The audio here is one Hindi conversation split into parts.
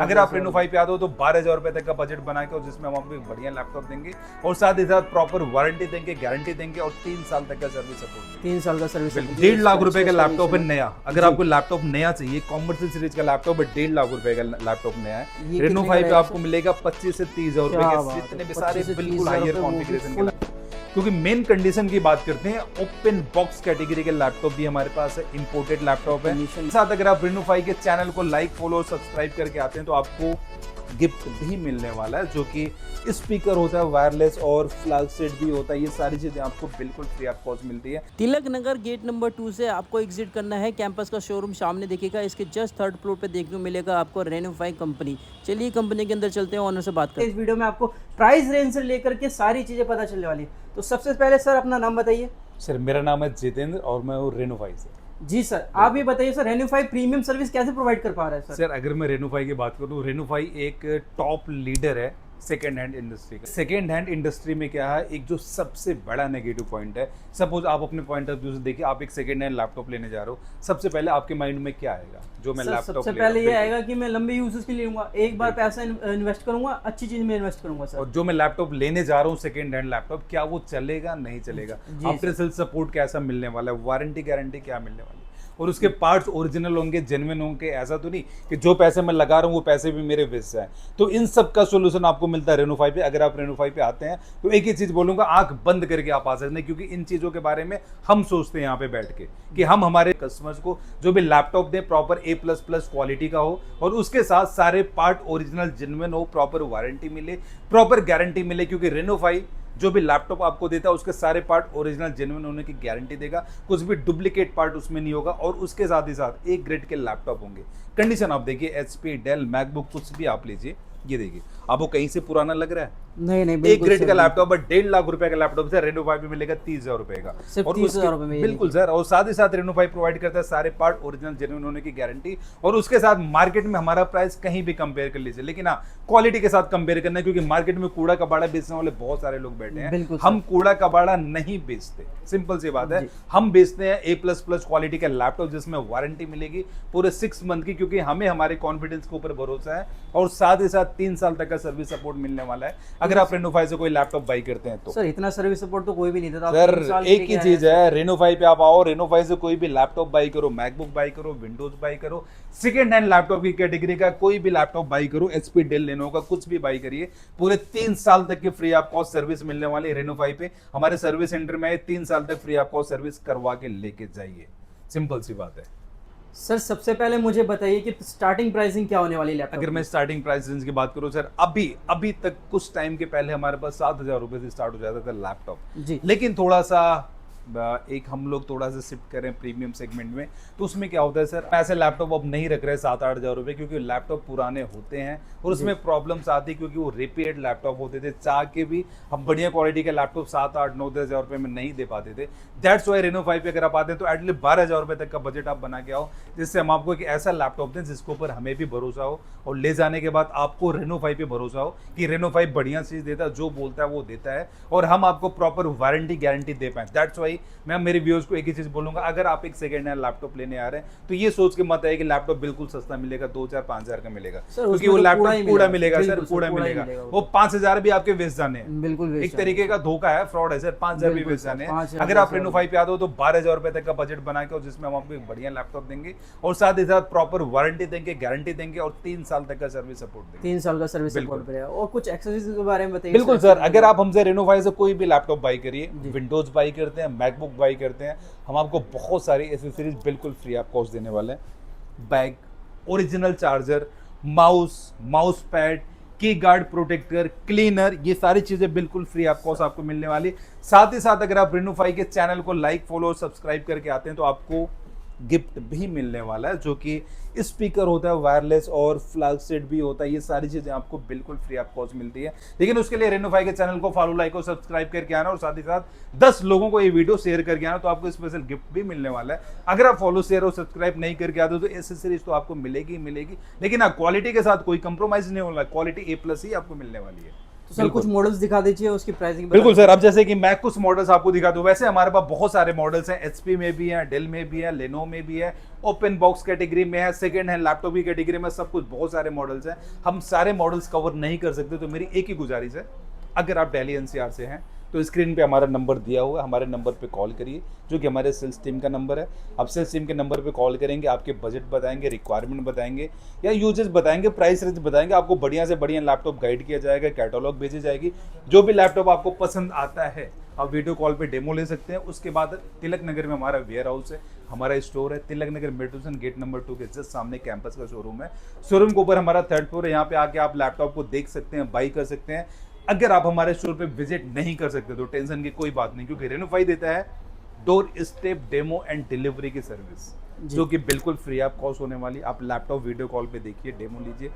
अगर आप रेनो 5 पे आते हो तो 12,000 रुपए तक का बजट बना के, और जिसमें हम आपको एक बढ़िया लैपटॉप देंगे और साथ ही साथ प्रॉपर वारंटी देंगे, गारंटी देंगे और 3 साल तक का सर्विस सपोर्ट। 3 साल का सर्विस। 1.5 लाख रुपए का लैपटॉप है नया। अगर आपको लैपटॉप नया चाहिए, कॉमर्शियल सीरीज का लैपटॉप है, 1.5 लाख रुपए का लैपटॉप नया है, रेनो 5 पे आपको मिलेगा 25 से 30,000 रुपए के, जितने भी सारे बिल्कुल हायर कॉन्फ़िगरेशन के लैपटॉप। क्योंकि मेन कंडीशन की बात करते हैं, ओपन बॉक्स कैटेगरी के लैपटॉप भी हमारे पास है, इंपोर्टेड लैपटॉप है। साथ अगर आप रेनो 5 के चैनल को लाइक, फॉलो, सब्सक्राइब करके आते हैं तो आपको गिफ्ट भी मिलने वाला है, जो कि स्पीकर होता है, वायरलेस और फ्लैग सेट भी होता है। ये सारी चीजें आपको बिल्कुल फ्री ऑफ कॉस्ट मिलती है। तिलक नगर गेट नंबर 2 से आपको एग्जिट करना है। कैंपस का शोरूम सामने दिखेगा, इसके जस्ट 3rd फ्लोर पे देखने को मिलेगा आपको रेनो 5 कंपनी। चलिए कंपनी के अंदर चलते हैं, ऑनर से बात करते हैं। इस वीडियो में आपको प्राइस रेंज से लेकर के सारी चीजें पता चलने वाली है। तो सबसे पहले सर अपना नाम बताइए। सर मेरा नाम है जितेंद्र और मैं हूँ रेनो 5 से। जी सर, आप ये बताइए सर, रेनो 5 प्रीमियम सर्विस कैसे प्रोवाइड कर पा रहा है सर? सर अगर मैं रेनो 5 की बात करूँ, रेनो 5 एक टॉप लीडर है सेकेंड हैंड इंडस्ट्री का। सेकेंड हैंड इंडस्ट्री में क्या है, एक जो सबसे बड़ा नेगेटिव पॉइंट है, सपोज आप अपने पॉइंट ऑफ व्यू से देखिए, आप एक सेकेंड हैंड लैपटॉप लेने जा रहे हो, सबसे पहले आपके माइंड में क्या आएगा? जो मैं लैपटॉप सबसे पहले ये आएगा कि मैं लंबे यूजेस के लिए लूंगा, एक बार पैसा इन्वेस्ट करूंगा, अच्छी चीज में इन्वेस्ट करूंगा सर। और जो मैं लैपटॉप लेने जा रहा हूँ सेकेंड हैंड लैपटॉप, क्या वो चलेगा, नहीं चलेगा, आफ्टर सेल सपोर्ट कैसा मिलने वाला है, वारंटी गारंटी क्या मिलने वाली है, और उसके पार्ट्स ओरिजिनल होंगे, जेन्युइन होंगे। ऐसा तो नहीं कि जो पैसे मैं लगा रहा हूँ वो पैसे भी मेरे वेस्ट जाए। तो इन सब का सोल्यूशन आपको मिलता है रेनो 5 पे। अगर आप रेनो 5 पे आते हैं तो एक ही चीज बोलूंगा, आंख बंद करके आप आ सकते हैं, क्योंकि इन चीजों के बारे में हम सोचते हैं यहाँ पे बैठ के कि हम हमारे कस्टमर्स को जो भी लैपटॉप दें प्रॉपर A++ क्वालिटी का हो, और उसके साथ सारे पार्ट ओरिजिनल जेन्युइन हो, प्रॉपर वारंटी मिले, प्रॉपर गारंटी मिले। क्योंकि रेनो 5 जो भी लैपटॉप आपको देता है उसके सारे पार्ट ओरिजिनल जेन्युइन होने की गारंटी देगा, कुछ भी डुप्लीकेट पार्ट उसमें नहीं होगा, और उसके साथ ही साथ एक ग्रेड के लैपटॉप होंगे। कंडीशन आप देखिए, HP, डेल, मैकबुक, कुछ भी आप लीजिए, ये देखिए आपको कहीं से पुराना लग रहा है? नहीं, एक ग्रेड का लैपटॉप है, 1.5 लाख रुपए का लैपटॉप है, रेनो 5 में मिलेगा 30,000 रुपए का, और 30,000 रुपए में। बिल्कुल सर। और साथ ही साथ रेनो 5 प्रोवाइड करता है सारे पार्ट ओरिजिनल जेन्युइन होने की गारंटी, और उसके साथ मार्केट में हमारा प्राइस कहीं भी कंपेयर कर लीजिए, लेकिन हाँ क्वालिटी के साथ कंपेयर करना है, क्योंकि मार्केट में कूड़ा कबाड़ा बेचने वाले बहुत सारे लोग बैठे हैं। हम कूड़ा कबाड़ा नहीं बेचते, सिंपल सी बात है। हम बेचते हैं A++ क्वालिटी का लैपटॉप, जिसमें वारंटी मिलेगी पूरे 6 मंथ की, क्योंकि हमें हमारे कॉन्फिडेंस के ऊपर भरोसा है, और साथ ही साथ 3 साल तक का सर्विस सपोर्ट मिलने वाला है अगर आप रेनो 5 से कोई लैपटॉप बाई करते हैं तो। सर इतना सर्विस सपोर्ट तो कोई भी नहीं देता सर। एक ही चीज है, रेनो 5 पे आप आओ, रेनो 5 से कोई भी लैपटॉप बाई करो, मैकबुक बाई करो, विंडोज बाई करो, सेकेंड हैंड लैपटॉप की कैटेगरी का कोई भी लैपटॉप बाई करो, HP, डेल, लेनोवो का कुछ भी बाई करिए, पूरे 3 साल तक की फ्री ऑफ कॉस्ट सर्विस मिलने वाली है रेनो 5 पे। हमारे सर्विस सेंटर में 3 साल तक फ्री ऑफ कॉस्ट सर्विस करवा के लेके जाइए, सिंपल सी बात है। सर सबसे पहले मुझे बताइए कि स्टार्टिंग प्राइसिंग क्या होने वाली है लैपटॉप? अगर मैं स्टार्टिंग प्राइस रेंज की बात करूं सर, अभी तक कुछ टाइम के पहले हमारे पास 7,000 रुपए से स्टार्ट हो जाता था लैपटॉप जी। लेकिन थोड़ा सा एक हम लोग थोड़ा सा शिफ्ट करें प्रीमियम सेगमेंट में, तो उसमें क्या होता है सर, ऐसे लैपटॉप अब नहीं रख रहे 7-8 हज़ार रुपए, क्योंकि लैपटॉप पुराने होते हैं और उसमें प्रॉब्लम्स आती, क्योंकि वो रिपेयर्ड लैपटॉप होते थे। चाह के भी हम बढ़िया क्वालिटी के लैपटॉप 7-8-9-10 हज़ार रुपए में नहीं दे पाते थे। दैट्स वाई रेनो 5 पे अगर आप आते हैं तो एटलीस्ट 12,000 रुपए तक का बजट आप बना के आओ, जिससे हम आपको एक ऐसा लैपटॉप दें जिसके ऊपर हमें भी भरोसा हो, और ले जाने के बाद आपको रेनो 5 पे भरोसा हो कि रेनो 5 बढ़िया चीज देता है, जो बोलता है वो देता है, और हम आपको प्रॉपर वारंटी गारंटी दे पाए। दैट्स वाई मैं मेरे व्यूअर्स को एक ही चीज बोलूंगा, अगर आप एक सेकंड हैंड लैपटॉप लेने आ रहे हैं तो ये सोच के मत आए कि लैपटॉप बिल्कुल सस्ता मिलेगा, 2-4-5 हज़ार का मिलेगा, क्योंकि वो लैपटॉप कूड़ा मिलेगा सर, कूड़ा मिलेगा। वो 5,000 भी आपके वेस्ट जाने हैं, बिल्कुल एक तरीके का धोखा है, फ्रॉड है सर। 5,000 भी वेस्ट जाने हैं। अगर आप रेनो 5 पे आते हो तो 12,000 रुपए तक का बजट बना के, और जिसमें हम आपको एक बढ़िया लैपटॉप देंगे और साथ ही साथ प्रॉपर वारंटी देंगे, गारंटी देंगे, और 3 साल तक का सर्विस सपोर्ट देंगे। 3 साल का सर्विस सपोर्ट मिलेगा। और कुछ एक्सेसरीज के बारे में बताइए। बिल्कुल सर, अगर आप हमसे रेनो 5 से कोई भी लैपटॉप बाई करिए, विंडोज बाई करते हैं, मैकबुक बाई करते हैं, हम आपको बहुत सारी एसेसरीज बिल्कुल फ्री ऑफ कॉस्ट देने वाले हैं। Bag, original charger, mouse pad, की गार्ड प्रोटेक्टर, क्लीनर, ये सारी चीजें बिल्कुल फ्री ऑफ कॉस्ट आपको मिलने वाली। साथ ही साथ अगर आप रेनो 5 के चैनल को लाइक, फॉलो, सब्सक्राइब करके आते हैं तो आपको गिफ्ट भी मिलने वाला है, जो कि स्पीकर होता है, वायरलेस और फ्लैग सेट भी होता है। ये सारी चीजें आपको बिल्कुल फ्री ऑफ कॉस्ट मिलती है। लेकिन उसके लिए रेनो 5 के चैनल को फॉलो, लाइक और सब्सक्राइब करके आना, और साथ ही साथ 10 लोगों को ये वीडियो शेयर करके आना, तो आपको स्पेशल गिफ्ट भी मिलने वाला है। अगर आप फॉलो, शेयर और सब्सक्राइब नहीं करके आते हो तो एसेसरीज तो आपको मिलेगी, लेकिन हाँ क्वालिटी के साथ कोई कंप्रोमाइज नहीं होगा, क्वालिटी A+ ही आपको मिलने वाली है। तो सर कुछ मॉडल्स दिखा दीजिए, उसकी प्राइसिंग बिल्कुल सर। अब जैसे कि मैं कुछ मॉडल्स आपको दिखा दूं, वैसे हमारे पास बहुत सारे मॉडल्स हैं, एचपी में भी हैं, डेल में भी है, लेनो में भी है, ओपन बॉक्स कैटेगरी में है, सेकंड हैंड लैपटॉप की कैटेगरी में, सब कुछ बहुत सारे मॉडल्स हैं। हम सारे मॉडल्स कवर नहीं कर सकते, तो मेरी एक ही गुजारिश है, अगर आप दिल्ली एनसीआर से हैं तो स्क्रीन पे हमारा नंबर दिया हुआ है, हमारे नंबर पे कॉल करिए, जो कि हमारे सेल्स टीम का नंबर है। आप सेल्स टीम के नंबर पे कॉल करेंगे, आपके बजट बताएंगे, रिक्वायरमेंट बताएंगे या यूजेस बताएंगे, प्राइस रेंज बताएंगे, आपको बढ़िया से बढ़िया लैपटॉप गाइड किया जाएगा, कैटलॉग भेजी जाएगी। जो भी लैपटॉप आपको पसंद आता है आप वीडियो कॉल पे डेमो ले सकते हैं। उसके बाद तिलक नगर में हमारा वेयर हाउस है, हमारा स्टोर है, Tilak Nagar metro gate number 2 के जस्ट सामने कैंपस का शोरूम है। शोरूम के ऊपर हमारा 3rd फ्लोर है, यहाँ पे आके आप लैपटॉप को देख सकते हैं, बाई कर सकते हैं। अगर आप हमारे स्टोर पे विजिट नहीं कर सकते तो टेंशन की कोई बात नहीं, क्योंकि रेनोफाई देता है door step demo and delivery की सर्विस, जो कि बिल्कुल फ्री ऑफ कॉस्ट होने वाली। आप लैपटॉप वीडियो कॉल पे देखिए, डेमो लीजिए,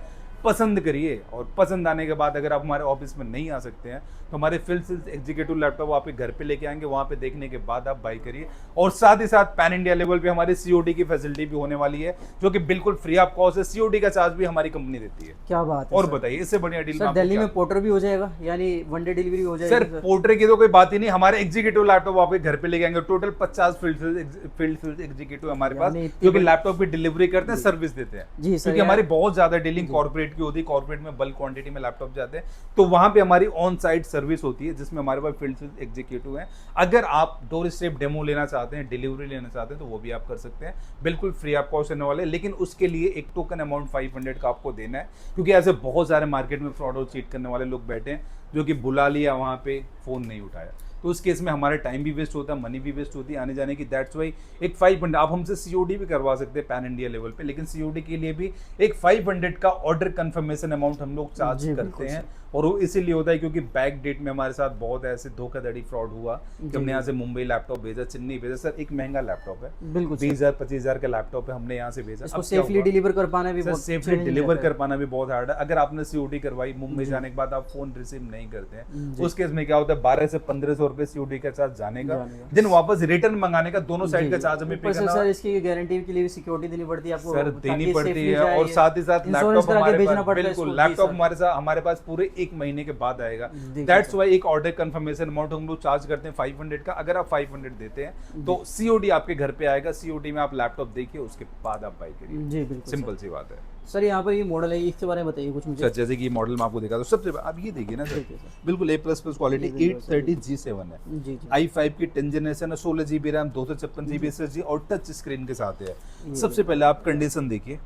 पसंद करिए, और पसंद आने के बाद अगर आप हमारे ऑफिस में नहीं आ सकते हैं तो हमारे फील्ड सेल्स एग्जीक्यूटिव लैपटॉप आपके घर पे लेके आएंगे, वहाँ पे देखने के बाद आप बाई करिए। और साथ ही साथ पैन इंडिया लेवल पे हमारी सीओडी की फैसिलिटी भी होने वाली है, जो कि बिल्कुल फ्री ऑफ कॉस्ट है। सीओडी का चार्ज भी हमारी कंपनी देती है। क्या बात है। और बताइए इससे बढ़िया डील सर दिल्ली में पोर्टर भी हो जाएगा, यानी 1 डे डिलीवरी हो जाएगी? सर पोर्टर की तो कोई बात ही नहीं, हमारे एग्जीक्यूटिव लैपटॉप आपके घर पे लेके आएंगे। टोटल 50 फील्ड सेल्स एग्जीक्यूटिव हमारे पास, जो कि लैपटॉप की डिलीवरी करते हैं, सर्विस देते हैं। जी सर, क्योंकि हमारी बहुत ज्यादा डीलिंग कॉर्पोरेट की होती है, कॉर्पोरेट में बल्क क्वांटिटी में लैपटॉप जाते हैं, तो वहां पे हमारी ऑन साइट सर्विस होती है, जिसमें हमारे पास फील्ड सेल्स एग्जीक्यूटिव हैं। अगर आप डोर स्टेप डेमो लेना चाहते हैं, डिलीवरी लेना चाहते हैं, तो वो भी आप कर सकते हैं, बिल्कुल फ्री ऑफ कॉस्ट होने वाले। लेकिन उसके लिए एक टोकन अमाउंट 500 का आपको देना है, क्योंकि ऐसे बहुत सारे मार्केट में फ्रॉड और चीट करने वाले लोग बैठे हैं, जो कि बुला लिया वहाँ पे फ़ोन नहीं उठाया, तो उस केस में हमारा टाइम भी वेस्ट होता है, मनी भी वेस्ट होती है आने जाने की। दैट्स वाई एक 500 आप हमसे सीओडी भी करवा सकते हैं पैन इंडिया लेवल पे, लेकिन सीओडी के लिए भी एक 500 का ऑर्डर कंफर्मेशन अमाउंट हम लोग चार्ज करते हैं। और वो इसीलिए होता है क्योंकि बैक डेट में हमारे साथ बहुत ऐसे धोखाधड़ी फ्रॉड हुआ कि हमने यहाँ से मुंबई लैपटॉप भेजा, चेन्नई भेजा। सर एक महंगा लैपटॉप है, बिल्कुल 20,000-25,000 का लैपटॉप है, हमने यहाँ से भेजा। इसको सेफली डिलीवर कर पाना भी बहुत सेफली डिलीवर कर पाना भी बहुत हार्ड है। अगर आपने सीओडी करवाई, मुंबई जाने के बाद आप फोन रिसीव नहीं करते हैं, उस केस में क्या होता है 1200 से 1500 रुपए सीओडी का चार्ज जाने का, दिन वापस रिटर्न मंगाने का, दोनों साइड का चार्ज हमें पे करना है। सर इसकी गारंटी के लिए भी सिक्योरिटी देनी पड़ती है आपको, सर देनी पड़ती है, और साथ ही साथ लैपटॉप हमारे पास, बिल्कुल लैपटॉप हमारे पास पूरे 1 महीने के बाद आएगा। दैट्स वाई एक ऑर्डर कंफर्मेशन अमाउंट हम लोग चार्ज करते हैं 500 का। अगर आप 500 देते हैं तो सीओडी आपके घर पे आएगा, सीओडी में आप लैपटॉप देखिए, उसके बाद आप बाई करिए। जी बिल्कुल, सिंपल सी बात है। सर यहाँ पर ये मॉडल है, इसके बारे में बताइए कुछ मुझे। सर जैसे कि ये मॉडल मैं आपको दिखा दूं, सबसे आप ये देखिए ना सर, बिल्कुल A++ क्वालिटी 830G7 है, i5 की 10 जनरेशन है, 16 GB रैम, 256 GB SSD और टच स्क्रीन के साथ है। सबसे पहले आप कंडीशन देखिए,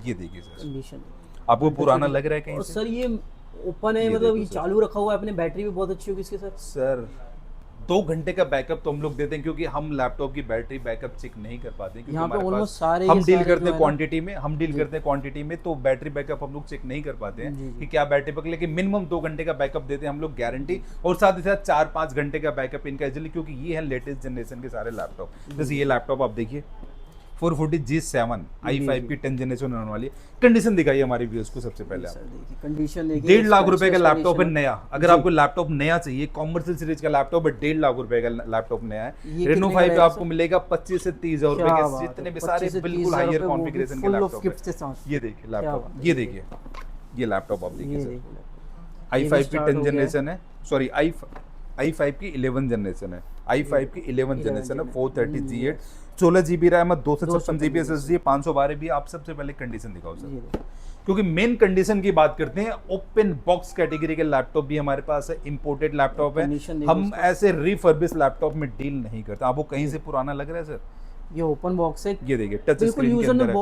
ये देखिए सर, कंडीशन आपको पुराना लग रहा है कहीं से? सर ये ओपन है, मतलब ये चालू रखा हुआ है, अपने बैटरी भी बहुत अच्छी होगी इसके साथ। सर 2 घंटे का बैकअप तो हम लोग देते हैं, क्योंकि हम लैपटॉप की बैटरी बैकअप चेक नहीं कर पाते, क्योंकि हमारे पास हम डील करते हैं क्वांटिटी में, तो बैटरी बैकअप हम लोग चेक नहीं कर पाते हैं कि क्या बैटरी बैकअप, लेकिन मिनिमम 2 घंटे का बैकअप देते हैं हम लोग गारंटी, और साथ ही साथ 4-5 घंटे का बैकअप इनका इजीली, क्योंकि ये है लेटेस्ट जनरेशन के सारे लैपटॉप। जैसे ये लैपटॉप आप देखिए 440G7 i5 की 10 जनरेशन होने वाली है। कंडीशन दिखाइए हमारे व्यूअर्स को सबसे पहले आप। कंडीशन देखिए, 1.5 लाख रुपए का लैपटॉप है नया। अगर आपको लैपटॉप नया चाहिए, कॉमर्शियल सीरीज का लैपटॉप है, 1.5 लाख रुपए का लैपटॉप नया है। रेनो 5 पे आपको मिलेगा 25 से 30 हजार रुपए के, जितने भी सारे बिल्कुल हायर कॉन्फ़िगरेशन के लैपटॉप है। ये देखिए लैपटॉप, ये देखिए ये लैपटॉप आप देखिए सर, i5 की 10 जनरेशन है, सॉरी i5 की 11 जनरेशन है, i5 की 11 जनरेशन है, 430G8, 16 GB रैम है, 256 GB SSD, 512 भी। आप सबसे पहले कंडीशन दिखाओ सर, क्योंकि मेन कंडीशन की बात करते हैं। ओपन बॉक्स कैटेगरी के लैपटॉप भी हमारे पास है, इंपोर्टेड लैपटॉप है, हम ऐसे रिफर्बिश लैपटॉप में डील नहीं करते। आपको कहीं से पुराना लग रहा है सर? ये ओपन बॉक्स है, ये देखिए टच स्क्रीन के अंदर है,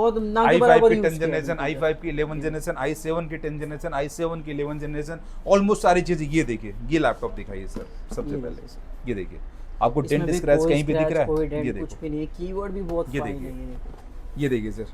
i5 की 10 जनरेशन, i5 की 11 जनरेशन, i7 की 10 जनरेशन, i7 की 11 जनरेशन, ऑलमोस्ट सारी चीजें। ये देखिए ये लैपटॉप दिखाइए सर सबसे पहले, ये देखिए आपको डेंट स्क्रैच कहीं भी दिख रहा है? ये देखो कुछ भी नहीं, कीवर्ड भी बहुत फाइन है, ये देखिए सर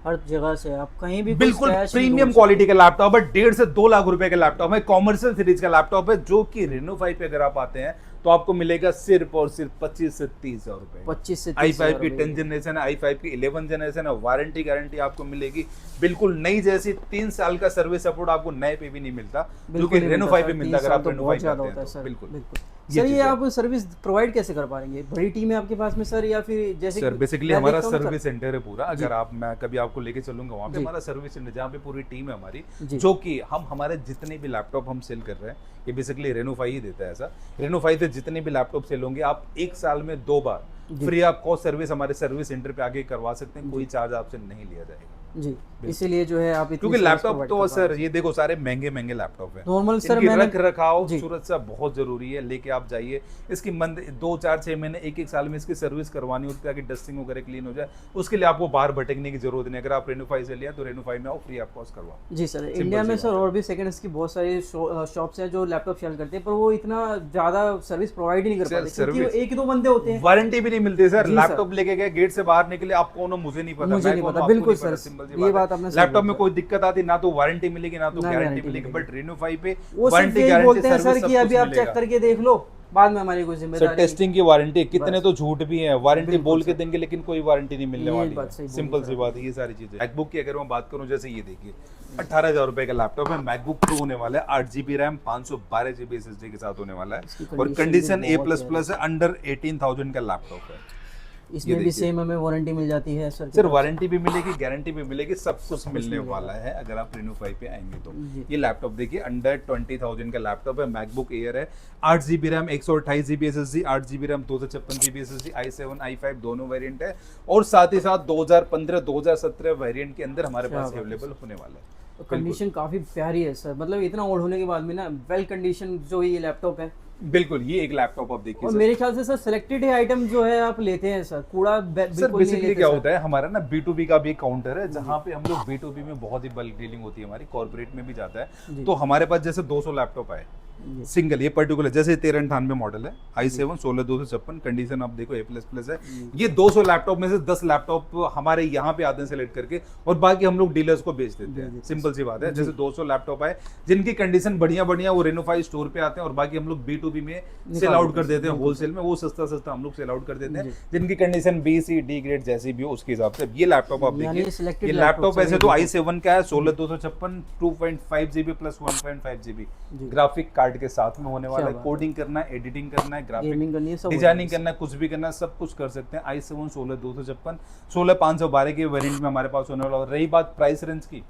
हर जगह से आप कहीं भी बिल्कुल प्रीमियम क्वालिटी का लैपटॉप है, 1.5 से 2 लाख रुपए का लैपटॉप है, कॉमर्शियल सीरीज का लैपटॉप है, जो कि रेनो 5 पे अगर आप आते हैं तो आपको मिलेगा सिर्फ और सिर्फ 25 से 30 हजार रुपए। 25 से 30 i5 की 10 जनरेशन है, i5 की 11 जनरेशन है, वारंटी गारंटी आपको मिलेगी बिल्कुल नई जैसी। 3 साल का सर्विस सपोर्ट आपको नए पे भी नहीं मिलता, जो कि रेनो 5 पे मिलता। अगर आप रेनो 5 पे आते हैं तो बिल्कुल सर ये आप सर्विस प्रोवाइड कैसे कर पाएंगे? बड़ी टीम है आपके पास में सर, या फिर जैसे सर बेसिकली हमारा सर्विस सेंटर है पूरा, अगर आप मैं कभी आपको लेके चलूंगा वहाँ पे हमारा सर्विस सेंटर जहाँ पे पूरी टीम है हमारी, जो कि हम हमारे जितने भी लैपटॉप हम सेल कर रहे हैं ये बेसिकली रेनोफाई ही देता है। ऐसा रेनोफाई से जितने भी लैपटॉप सेल होंगे आप एक साल में 2 बार फ्री ऑफ कॉस्ट सर्विस हमारे सर्विस सेंटर पे आके करवा सकते हैं, कोई चार्ज आपसे नहीं लिया जाएगा जी। इसीलिए जो है आप क्योंकि लैपटॉप तो सर ये देखो सारे महंगे महंगे लैपटॉप है, नॉर्मल सर रख रखाव सुरक्षा बहुत जरूरी है, लेके आप जाइए। इसकी 2, 4, 6 महीने 1 साल में इसकी सर्विस करवानी होती है ताकि डस्टिंग वगैरह क्लीन हो जाए। उसके लिए आपको बाहर भटकने की जरूरत नहीं। अगर आप रेनोफाई से लिया तो रेनोफाई में आओ, फ्री ऑफ कॉस्ट करवाओ। जी सर, इंडिया में सर और भी सेकंड हैंड की बहुत सारी शॉप्स हैं जो लैपटॉप सेल करते हैं, पर वो इतना ज्यादा सर्विस प्रोवाइड ही नहीं कर पाते क्योंकि 1-2 बंदे होते हैं। वारंटी भी नहीं मिलती सर। लैपटॉप लेके गए गेट से बाहर निकले, आप कौन हो मुझे नहीं पता। बिल्कुल सर, ये बात आपने लैपटॉप में कोई दिक्कत आती ना तो वारंटी मिलेगी ना तो गारंटी मिलेगी, बट रेनोफाई पे वारंटी गारंटी बोलते हैं सर कि अभी आप चेक करके देख लो, बाद में हमारी कोई जिम्मेदारी सर। टेस्टिंग की वारंटी कितने तो झूठ भी है, वारंटी बोल के देंगे लेकिन कोई वारंटी नहीं मिलने वाली है। सिंपल सी बात है ये सारी चीजें। मैकबुक की अगर मैं बात करूं, जैसे ये देखिए 18,000 रुपए का लैपटॉप है, मैकबुक प्रो होने वाला है, 8GB रैम 512GB SSD के साथ होने वाला है, और कंडीशन A++ है, अंडर 18,000 का लैपटॉप है। इसमें भी सेम हमें वारंटी मिल जाती है सर वारंटी भी मिलेगी, गारंटी भी मिलेगी, सब कुछ मिलने वाला है अगर आप रेनोफाई पे आएंगे तो। ये लैपटॉप देखिए अंडर 20,000 का लैपटॉप है, मैकबुक एयर है, 8GB RAM 128GB SSD, 8GB RAM 256GB SSD, i7 i5 दोनों वेरिएंट है, और साथ ही साथ 2015-2017 वेरिएंट के अंदर हमारे पास अवेलेबल होने वाला है। कंडीशन काफी प्यारी है सर, मतलब इतना ओल्ड होने के बाद में ना वेल कंडीशन जो ये लैपटॉप है। बिल्कुल, ये एक लैपटॉप आप देखिए। और मेरे ख्याल से सर सिलेक्टेड आइटम जो है आप लेते हैं सर, कूड़ा सर बेसिकली क्या होता है हमारा ना B2B का भी एक काउंटर है जहाँ पे हम लोग B2B में बहुत ही बल्क डीलिंग होती है हमारी, कॉर्पोरेट में भी जाता है। तो हमारे पास जैसे 200 लैपटॉप आए सिंगल, ये पर्टिकुलर जैसे 1398 मॉडल है, i7 16256, कंडीशन आप देखो A++ है। ये 200 लैपटॉप में से 10 लैपटॉप हमारे यहाँ पे आते हैं सेलेक्ट करके, और बाकी हम लोग डीलर्स को बेच देते हैं। सिंपल सी बात है, जैसे 200 लैपटॉप आए जिनकी कंडीशन बढ़िया वो रेनोफाई स्टोर पे आते हैं, और बाकी हम लोग B2B में सेल आउट कर देते हैं, होलसेल में वो सस्ता हम लोग सेल आउट कर देते हैं, जिनकी condition B, C, D grade जैसी भी हो उसके हिसाब से। ये लैपटॉप आप देखिए, ये लैपटॉप ऐसे तो i7 का है, 16256, 2.5GB + 1.5GB ग्राफिक कार्ड के साथ में होने वाला है। कोडिंग करना है, एडिटिंग करना है, ग्राफिक डिजाइनिंग करना है, कुछ भी करना है, सब कुछ कर सकते हैं। i7 16256, 16512 के वेरिएंट में हमारे पास होने वाला। रही बात प्राइस रेंज की,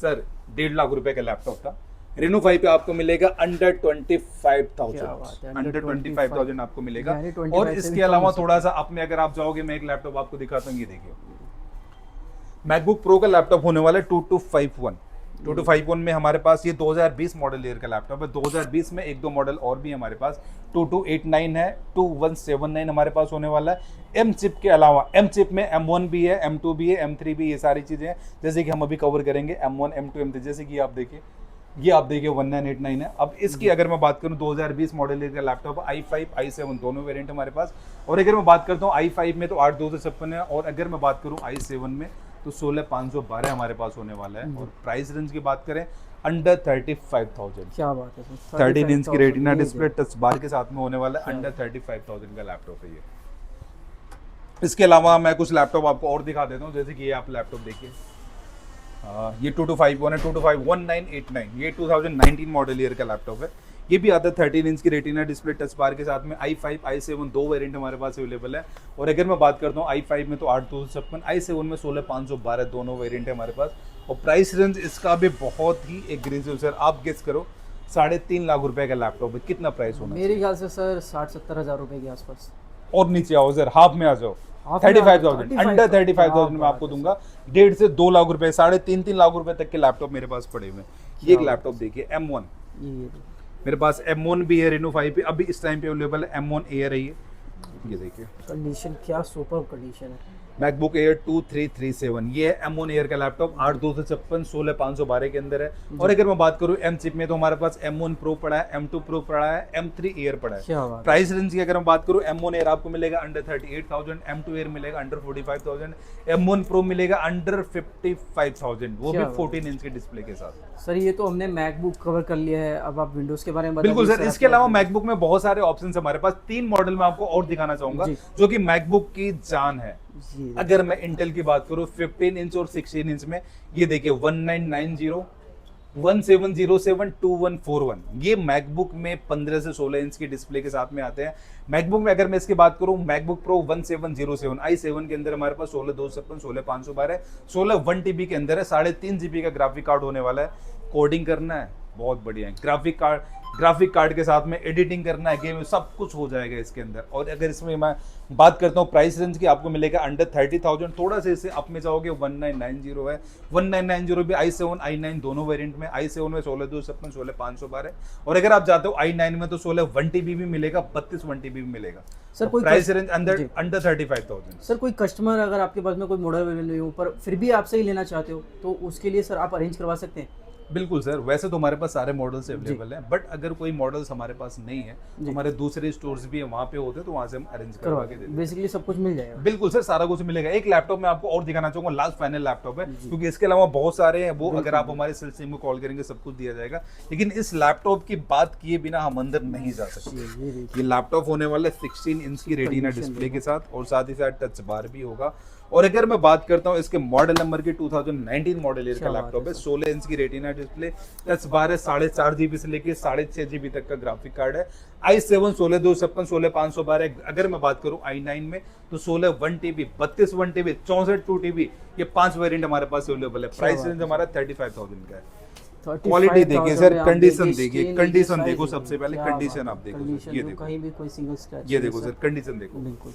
सर 1.5 लाख रुपए का लैपटॉप था, रेनोफाई पे आपको मिलेगा अंडर 25,000, अंडर 25,000 आपको मिलेगा। और इसके अलावा थोड़ा सा अपने अगर आप जाओगे, मैं एक लैपटॉप आपको दिखाता हूँ, ये देखिए मैकबुक प्रो का लैपटॉप होने वाला है 2251 में हमारे पास। ये 2020 मॉडल ईयर का लैपटॉप है। 2020 में 1-2 मॉडल और भी हमारे पास, 2289 है, 2179 हमारे पास होने वाला है। M चिप के अलावा, M चिप में M1 भी है, M2 भी है, M3 भी, ये सारी चीजें हैं जैसे कि हम अभी कवर करेंगे। M1, M2, M3 जैसे कि आप देखिए, ये आप देखिए 1989 है। अब इसकी अगर मैं बात करूं 2020 मॉडल का लैपटॉप, i5 i7 दोनों वेरिएंट हमारे पास। और अगर मैं बात करता हूं i5 में तो 8256 है, और अगर मैं बात करूं i7 में तो 16512 हमारे पास होने वाला है। और प्राइस रेंज की बात करें अंडर 35,000। क्या बात है, 13 इंच की रेटिना डिस्प्ले टच बार के साथ में होने वाला है, अंडर 35,000 का लैपटॉप है ये। इसके अलावा मैं कुछ लैपटॉप आपको और दिखा देता हूँ, जैसे कि ये आप लैपटॉप देखिए, ये 2251 है, 2251 ये 2019 मॉडल ईयर का लैपटॉप है। ये भी आता है 13 इंच की रेटिना डिस्प्ले टच बार के साथ में। i5 i7 दो वेरिएंट हमारे पास अवेलेबल है। और अगर मैं बात करता हूँ i5 में तो 8256, i7 में 16512 दोनों वेरिएंट है हमारे पास। और प्राइस रेंज इसका भी बहुत ही एग्रेसिव सर, आप गेस करो 3.5 लाख रुपए का लैपटॉप है, कितना प्राइस होना? मेरे ख्याल से सर 60-70 हज़ार रुपए के आसपास। और नीचे आओ सर, हाफ में आ जाओ, 35,000, अंडर 35,000 में आपको दूंगा। 1.5 से 2 लाख रुपए, 3.5 लाख रुपए तक के लैपटॉप मेरे पास पड़े हुए हैं। ये एक लैपटॉप देखिए M1, मेरे पास M1 भी है रेनोफाई पे, अभी इस टाइम पे अवेलेबल है। M1 एयर है ये देखिए, कंडीशन क्या सुपर कंडीशन है। मैकबुक एयर 2337, ये है M1 एयर का लैपटॉप, 8256, 16512 के अंदर है। और अगर मैं बात करूं M चिप में तो हमारे पास M1 प्रो पड़ा है, M2 प्रो पड़ा है, M3 एयर पड़ा है। प्राइस रेंज की अगर मैं बात करूं, M1 एयर आपको मिलेगा अंडर 38,000, M2 एयर मिलेगा अंडर 45,000, M1 प्रो मिलेगा अंडर 55,000, वो भी 14 इंच के डिस्प्ले के साथ। सर ये तो हमने मैकबुक कवर कर लिया है, अब आप विंडोज के बारे में बताइए। बिल्कुल सर, इसके अलावा मैकबुक में बहुत सारे ऑप्शंस हमारे पास। 3 मॉडल में आपको और दिखाना चाहूंगा जो कि मैकबुक की जान है। अगर मैं इंटेल की बात करूं 15 इंच और 16 इंच में, ये देखिए 1990, 17072141 ये मैकबुक में 15 से 16 इंच की डिस्प्ले के साथ में आते हैं। मैकबुक में अगर मैं इसकी बात करूं, मैकबुक प्रो 1707 i7 के अंदर हमारे पास 16 512 16 1 TB के अंदर है, 3.5 GB का ग्राफिक कार्ड होने वाला है। कोडिंग करना है बहुत बढ़िया है, ग्राफिक कार्ड के साथ में एडिटिंग करना है, गेम सब कुछ हो जाएगा इसके अंदर। और अगर इसमें मैं बात करता हूँ प्राइस रेंज की, आपको मिलेगा अंडर 30,000, थोड़ा सा इससे अप में जाओगे 1990 है, 1990 भी i7 i9 दोनों वेरिएंट में, i7 में 16 512 और अगर आप जाते हो i9 में तो 16 1 TB भी मिलेगा, 32 1 TB भी मिलेगा। सर कोई प्राइस रेंज अंडर 35,000। सर कोई कस्टमर अगर आपके पास में कोई मॉडल अवेलेबल नहीं हो पर फिर भी आपसे ही लेना चाहते हो तो उसके लिए सर आप अरेंज करवा सकते हैं? बिल्कुल सर, वैसे तो हमारे पास सारे मॉडल्स अवेलेबल हैं, बट अगर कोई मॉडल्स हमारे पास नहीं है तो हमारे दूसरे स्टोर्स भी है, वहाँ पे होते हैं तो वहाँ से हम अरेंज करवा के देते हैं। बेसिकली सब कुछ मिल जाएगा। बिल्कुल सर, सारा कुछ मिलेगा। एक लैपटॉप में आपको और दिखाना चाहूंगा, लास्ट फाइनल लैपटॉप है, क्योंकि इसके अलावा बहुत सारे हैं, वो अगर आप हमारे सेल्स टीम को कॉल करेंगे सब कुछ दिया जाएगा, लेकिन इस लैपटॉप की बात किए बिना हम अंदर नहीं जा सकते। ये लैपटॉप होने वाला है 16 इंच की रेटिना डिस्प्ले के साथ और साथ ही साथ टच बार भी होगा। और अगर मैं बात करता हूँ इसके मॉडल नंबर की, 2019 मॉडल ईयर का लैपटॉप है, 16 इंच की रेटिना डिस्प्ले, टच बार है, 4.5 GB से लेके 6.5 GB तक का ग्राफिक कार्ड है, i7 16 512। अगर मैं बात करूँ i9 में तो 16 1 TB, 32 1 TB, 64 2 TB, ये 5 वेरिएंट हमारे पास अवेलेबल है। प्राइस रेंज हमारा 35,000 का है। क्वालिटी देखिए सर, कंडीशन देखिए, कंडीशन देखो, सबसे पहले कंडीशन आप देखो, ये देखो, कहीं भी कोई सिंगल स्क्रैच, ये देखो सर, कंडीशन देखो। बिल्कुल।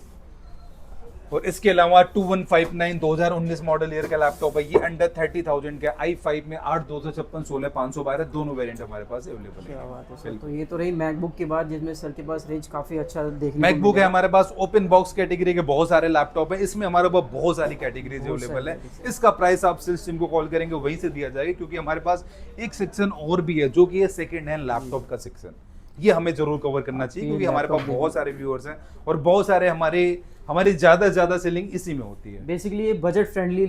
और इसके अलावा 2159 2019 मॉडल ईयर का लैपटॉप है, ये अंडर 30,000 का i5 में 8 256 16 512 दोनों वेरिएंट हमारे पास अवेलेबल है। क्या बात है सर। तो ये तो रही मैकबुक के बाद, जिसमें सर के पास रेंज काफी अच्छा देखने मैकबुक है हमारे पास। ओपन बॉक्स कैटेगरी के बहुत सारे लैपटॉप है, इसमें हमारे पास बहुत सारी कैटेगरीज अवेलेबल है। इसका प्राइस आप सेल्स टीम को कॉल करेंगे वहीं से दिया जाएगा, क्योंकि हमारे पास एक सेक्शन और भी है जो कि है सेकंड हैंड लैपटॉप का सेक्शन, ये हमें जरूर कवर करना चाहिए, क्योंकि हमारे पास बहुत सारे व्यूअर्स हैं और बहुत सारे हमारी ज्यादा सेलिंग इसी में होती है। बेसिकली ये बजट फ्रेंडली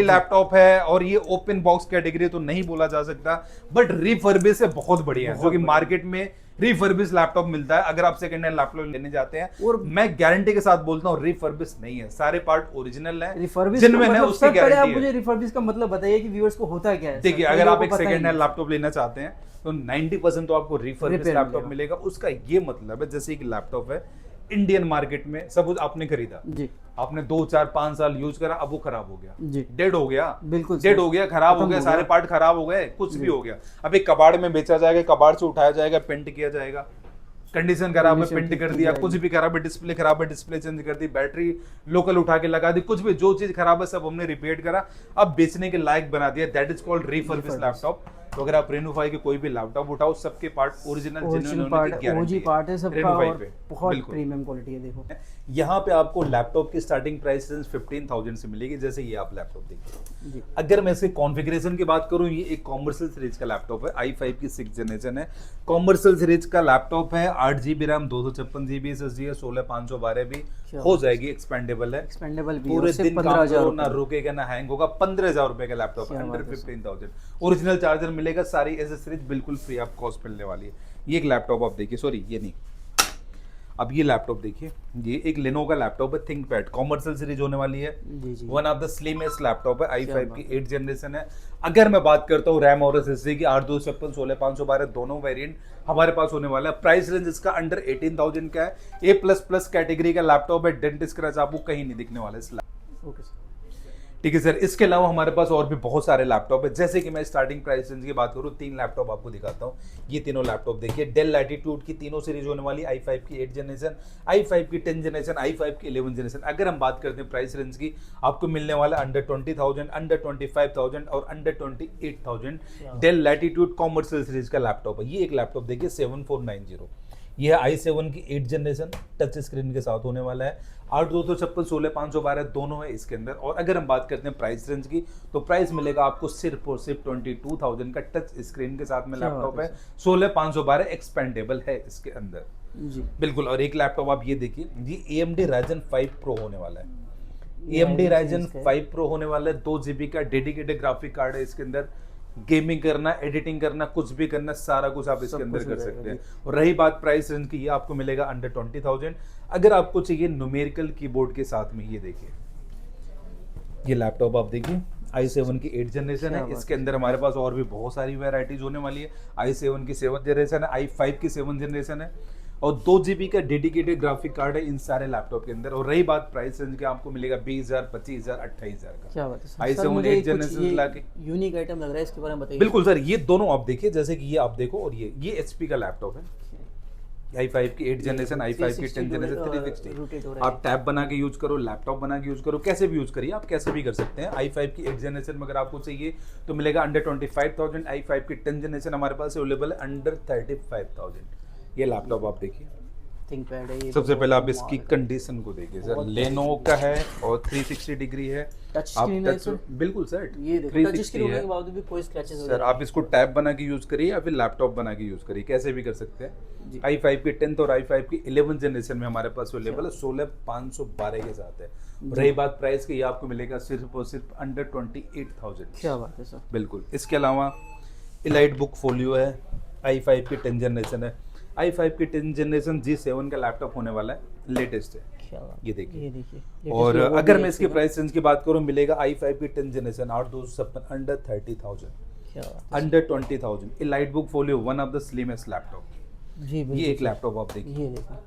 लैपटॉप है और ये ओपन बॉक्स कैटेगरी तो नहीं बोला जा सकता, बट रिफर्बिश है, बहुत बढ़िया है, जो कि मार्केट में रिफर्बिश लैपटॉप मिलता है। अगर आप सेकंड हैंड लैपटॉप लेने जाते हैं, और मैं गारंटी के साथ बोलता हूँ रिफर्बिश नहीं है, सारे पार्ट ओरिजिनल है, जिनमें है उसकी गारंटी है। आप मुझे रिफर्बिश का मतलब बताइए कि व्यूअर्स को होता क्या है। देखिए, अगर आप एक सेकंड हैंड लैपटॉप लेना चाहते हैं तो 90% तो आपको रिफर्बिश लैपटॉप मिलेगा। उसका ये मतलब है, जैसे एक लैपटॉप है इंडियन मार्केट में, सब आपने खरीदा जी, आपने 2 4 5 साल यूज करा, अब वो खराब हो गया जी, डेड हो गया, बिल्कुल डेड हो गया, खराब हो गया, सारे पार्ट खराब हो गए, कुछ भी हो गया। अब एक कबाड़ में बेचा जाएगा, कबाड़ से उठाया जाएगा, पेंट किया जाएगा, कंडीशन खराब है पेंट कर दिया, कुछ भी खराब है, डिस्प्ले खराब है डिस्प्ले चेंज कर दी, बैटरी लोकल उठा के लगा दी, कुछ भी जो चीज खराब है सब हमने रिपेयर करा, अब बेचने के लायक बना दिया। That is called refurbish laptop. तो अगर आप रेनोफाई के कोई भी लैपटॉप उठाओ, सबके पार्ट ओरिजिनल पार्ट है सबका, और बहुत प्रीमियम क्वालिटी है। देखो यहाँ पे आपको लैपटॉप की स्टार्टिंग प्राइस 15,000 से मिलेगी। जैसे ये आप लैपटॉप देखिए, अगर मैं इसके कॉन्फ़िगरेशन की बात करूँ, ये एक कॉमर्शियल सीरीज का लैपटॉप है, i5 की 6th जनरेशन है, कॉमर्शियल सीरीज का लैपटॉप है, 8 GB रैम 256 GB SSD है, 16 512 भी हो जाएगी, एक्सपेंडेबल है, पूरे दिन काम करो, ना रुकेगा ना हैंग होगा। 15,000 रुपए का लैपटॉप है, अंडर 15,000। ओरिजिनल चार्जर मिलेगा, सारी एसेसरीज बिल्कुल फ्री आप कॉस्ट मिलने वाली है। ये एक लैपटॉप आप देखिए, सॉरी ये नहीं, अब ये लैपटॉप देखिए, ये एक लेनोवो का लैपटॉप है, थिंकपैड कॉमर्शियल सीरीज होने वाली है, one of the slimmest laptop है, i5 की 8th जनरेशन है। अगर मैं बात करता हूँ रैम और SSD की, 8 256 16 512 दोनों वेरिएंट हमारे पास होने वाला है। प्राइस रेंज इसका अंडर 18,000 का है, A++ कैटेगरी का लैपटॉप है, डेंट स्क्रैच आपको कहीं नहीं दिखने वाला है। ओके सर, ठीक है सर। इसके अलावा हमारे पास और भी बहुत सारे लैपटॉप है, जैसे कि मैं स्टार्टिंग प्राइस रेंज की बात करूँ, 3 लैपटॉप आपको दिखाता हूँ। ये तीनों लैपटॉप देखिए, डेल लैटिट्यूड की तीनों सीरीज होने वाली, i5 की 8th जनरेशन, i5 की 10th जनरेशन, i5 की 11th जनरेशन। अगर हम बात करते हैं प्राइस रेंज की, आपको मिलने वाला अंडर 20,000, अंडर 25,000 और under 28,000 Dell Latitude commercial series का लैपटॉप है। ये एक लैपटॉप देखिए 7490, ये है i7 की 8th जनरेशन, टच स्क्रीन के साथ होने वाला है, 8 256 16 512 दोनों है इसके अंदर। और अगर हम बात करते हैं प्राइस रेंज की, तो प्राइस मिलेगा आपको सिर्फ और सिर्फ 22,000 का, टच स्क्रीन के साथ में लैपटॉप है, 16 512 एक्सपेंडेबल है इसके अंदर जी, बिल्कुल। और एक लैपटॉप आप ये देखिए, ये AMD Ryzen 5 Pro होने वाला है, AMD Ryzen 5 Pro होने वाला है, 2 GB का डेडिकेटेड ग्राफिक कार्ड है इसके अंदर। गेमिंग करना, एडिटिंग करना, कुछ भी करना, सारा कुछ आप इसके अंदर कर सकते हैं। और रही बात प्राइस रेंज की, ये आपको मिलेगा अंडर 20,000। अगर आपको चाहिए न्यूमेरिकल कीबोर्ड के साथ में, ये देखिए, ये लैपटॉप आप देखिए, i7 की 8 जनरेशन है। इसके अंदर हमारे पास और भी बहुत सारी वैरायटीज होने वाली है। i7 की 7 जनरेशन है, i5 की 7 जनरेशन है और 2 GB का डेडिकेटेड ग्राफिक कार्ड है इन सारे लैपटॉप के अंदर। और रही बात प्राइस रेंज की, आपको मिलेगा 20,000, 25,000, 28,000 का। क्या बात है सर। i7 मुझे 8 जनरेशन लाके यूनिक आइटम लग रहा है, इसके बारे में बताइए। बिल्कुल सर, ये दोनों आप देखिए, जैसे कि ये आप देखो और ये HP का लैपटॉप है, i5 की 8 जनरेशन, i5 की 10 जनरेशन 360। आप टैब बना के यूज करो, लैपटॉप बना के यूज करो, कैसे भी यूज करिए, आप कैसे भी कर सकते हैं। i5 की 8 जनरेशन में अगर आपको चाहिए तो मिलेगा अंडर 25,000। i5 की 10 जनरेशन हमारे पास अवेलेबल है अंडर 35,000। ये लैपटॉप आप देखिए, थिंकपैड है ये। सबसे पहले आप इसकी कंडीशन को देखिए सर, लेनोवो का है और 360 डिग्री है। टच स्क्रीन है सर। बिल्कुल सर, ये देखो टच स्क्रीन होने के बावजूद भी कोई स्क्रैचेस सर आप इसको टैब बना के यूज करिए या फिर लैपटॉप बना के यूज करिए, कैसे भी कर सकते हैं। i5 की 10th और i5 की 11 जनरेशन में हमारे पास अवेलेबल है 16,512 के साथ है। रही बात प्राइस की, ये आपको मिलेगा सिर्फ और सिर्फ अंडर 28,000। क्या बात है सर। बिल्कुल। इसके अलावा इलाइट बुक फोलियो है, i5 की 10 जनरेशन है। i5 की 10 जनरेशन G7 का लैपटॉप होने वाला है, लेटेस्ट है। क्या बात, ये देखिए। ये देखिए। और अगर मैं इसकी प्राइस रेंज की बात करूं, मिलेगा i5 की 10 जनरेशन 8,256 अंडर 30,000, क्या बात है। Under 20,000। Elite book folio one of the slimmest laptop. जी बिल्कुल। ये एक लैपटॉप आप देखिए, ये देखो,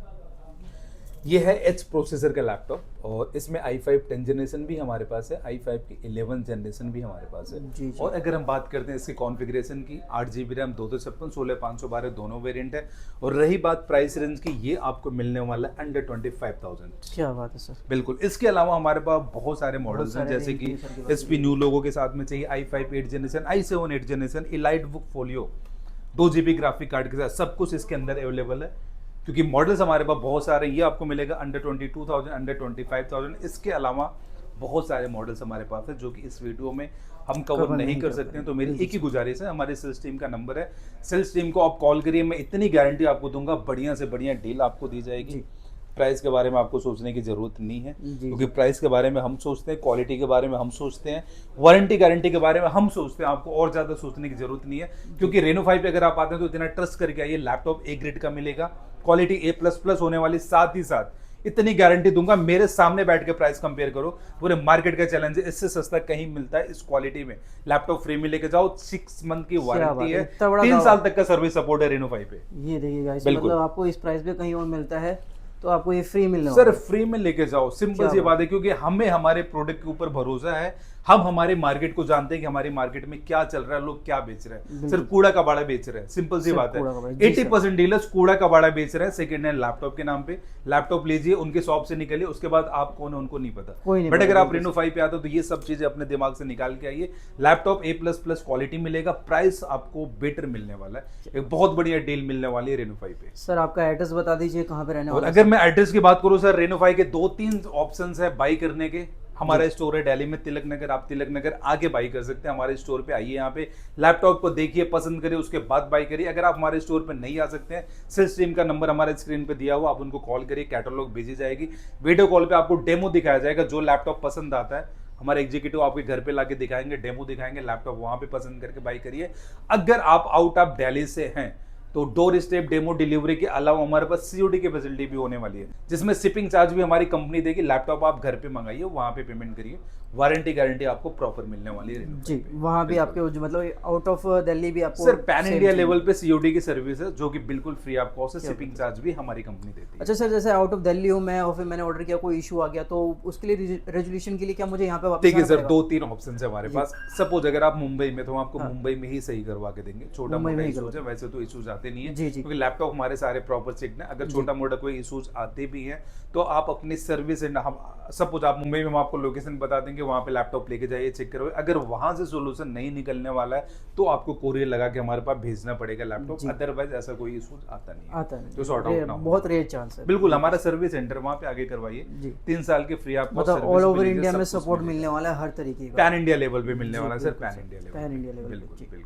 ये है H प्रोसेसर का लैपटॉप और इसमें i5 10 जनरेशन भी हमारे पास है, i5 की 11 जनरेशन भी हमारे पास है। जी। और अगर हम बात करते हैं इसकी कॉन्फ़िगरेशन की, 8 GB रैम 256, 16,512 दोनों वेरिएंट है। और रही बात प्राइस रेंज की, ये आपको मिलने वाला है अंडर 25,000। क्या बात है सर। बिल्कुल। इसके अलावा हमारे पास बहुत सारे मॉडल्स हैं, जैसे कि SP न्यू लोगों के साथ में चाहिए i5 8 generation, i7 8 generation, elite book folio 2 GB graphic card के साथ, सब कुछ इसके अंदर अवेलेबल है। क्योंकि मॉडल्स हमारे पास बहुत सारे, ये आपको मिलेगा अंडर 22,000, अंडर 25,000। इसके अलावा बहुत सारे मॉडल्स हमारे पास है जो कि इस वीडियो में हम कवर नहीं कर सकते हैं। तो मेरी एक ही गुजारिश है, हमारे सेल्स टीम का नंबर है, सेल्स टीम को आप कॉल करिए, मैं इतनी गारंटी आपको दूंगा, बढ़िया से बढ़िया डील आपको दी जाएगी। प्राइस के बारे में आपको सोचने की जरूरत नहीं है, क्योंकि प्राइस के बारे में हम सोचते हैं, क्वालिटी के बारे में हम सोचते हैं, वारंटी गारंटी के बारे में हम सोचते हैं। आपको और ज्यादा सोचने की जरूरत नहीं है, क्योंकि रेनो 5 पे अगर आप आते हैं तो इतना ट्रस्ट करके आइए, लैपटॉप A ग्रेड का मिलेगा, क्वालिटी A++ होने वाली, साथ ही साथ इतनी गारंटी दूंगा, मेरे सामने बैठ के प्राइस कंपेयर करो, पूरे मार्केट का चैलेंज है, इससे सस्ता कहीं मिलता है इस क्वालिटी में। लैपटॉप फ्री में लेके जाओ, 6 मंथ की वारंटी है, 3 साल तक का सर्विस सपोर्ट है रेनो 5 पे। ये देखिए गाइस, मतलब आपको इस प्राइस पे कहीं और मिलता है तो आपको ये फ्री मिलने सर, फ्री में लेके जाओ, सिंपल सी बात है। क्योंकि हमें हमारे प्रोडक्ट के ऊपर भरोसा है, हम हमारे मार्केट को जानते हैं कि हमारी मार्केट में क्या चल रहा है, लोग क्या बेच रहे हैं। सर कूड़ा कबाड़ा बेच रहे हैं, सिंपल सी बात है। 80% डीलर्स कूड़ा कबाड़ा बेच रहे हैं सेकंड हैंड लैपटॉप के नाम पे। लैपटॉप लीजिए, उनके शॉप से निकलिए, उसके बाद आप कौन है उनको नहीं पता। बट अगर आप रेनो 5 पे आते हो तो ये सब चीजें अपने दिमाग से निकाल के आइए। लैपटॉप A++ क्वालिटी मिलेगा, प्राइस आपको बेटर मिलने वाला है, एक बहुत बढ़िया डील मिलने वाली है रेनो 5 पे। सर आपका एड्रेस बता दीजिए, कहाँ पे रहने वाला है। अगर मैं एड्रेस की बात करूं सर, रेनो 5 के 2-3 ऑप्शन है बाई करने के। हमारा स्टोर है दिल्ली में, तिलक नगर, आप तिलक नगर आके बाई कर सकते हैं। हमारे स्टोर पे आइए, यहाँ पे लैपटॉप को देखिए, पसंद करिए, उसके बाद बाई करिए। अगर आप हमारे स्टोर पे नहीं आ सकते हैं, सेल्स टीम का नंबर हमारे स्क्रीन पे दिया हुआ, आप उनको कॉल करिए, कैटलॉग भेजी जाएगी, वीडियो कॉल पे आपको डेमो दिखाया जाएगा। जो लैपटॉप पसंद आता है हमारे एग्जीक्यूटिव आपके घर पे लाके दिखाएंगे, डेमो दिखाएंगे, लैपटॉप वहां पे पसंद करके बाई करिए। अगर आप आउट ऑफ दिल्ली से हैं तो डोर स्टेप डेमो डिलीवरी के अलावा हमारे पास COD की फैसिलिटी भी होने वाली है, जिसमें शिपिंग चार्ज भी हमारी कंपनी देगी। लैपटॉप आप घर पे मंगाइए, वहां पे पेमेंट करिए, वारंटी गारंटी आपको प्रॉपर मिलने वाली है जी। वहां भी आपके मतलब आउट ऑफ दिल्ली भी आपको सर पैन इंडिया लेवल पे COD की सर्विस है, जो कि बिल्कुल फ्री ऑफ कॉस्ट है, शिपिंग चार्ज भी हमारी कंपनी देती है। अच्छा सर, जैसे आउट ऑफ दिल्ली हूँ मैं और फिर मैंने ऑर्डर किया, कोई इशू आ गया तो उसके लिए रेजोल्यूशन के लिए क्या मुझे यहाँ पे वापस ठीक है सर, 2-3 ऑप्शन है हमारे पास। सपोज अगर आप मुंबई में, तो हम आपको मुंबई में ही सही करवा के देंगे। छोटा मोटा इशूज है, वैसे तो इशूज आते नहीं है, क्योंकि लैपटॉप हमारे सारे प्रॉपर चेक है। अगर छोटा मोटा कोई इशूज आते भी हैं तो आप अपनी सर्विस एंड हम सपोज आप मुंबई में, हम आपको लोकेशन बता देंगे, वहां पे लैपटॉप लेके जाइए, चेक करो। अगर वहां से सोल्यूशन नहीं निकलने वाला है तो आपको कोरियर लगा के हमारे पास भेजना पड़ेगा लैपटॉप, अदरवाइज ऐसा कोई इशू आता नहीं है, तो सॉर्ट आउट ना हो। बहुत रेयर चांस है। बिल्कुल, हमारा सर्विस सेंटर वहां पे आगे करवाइए, 3 साल के फ्री आपको मतलब ऑल ओवर इंडिया में सपोर्ट मिलने वाला है, हर तरीके का पैन इंडिया लेवल पे मिलने वाला है सर, पैन इंडिया लेवल। बिल्कुल।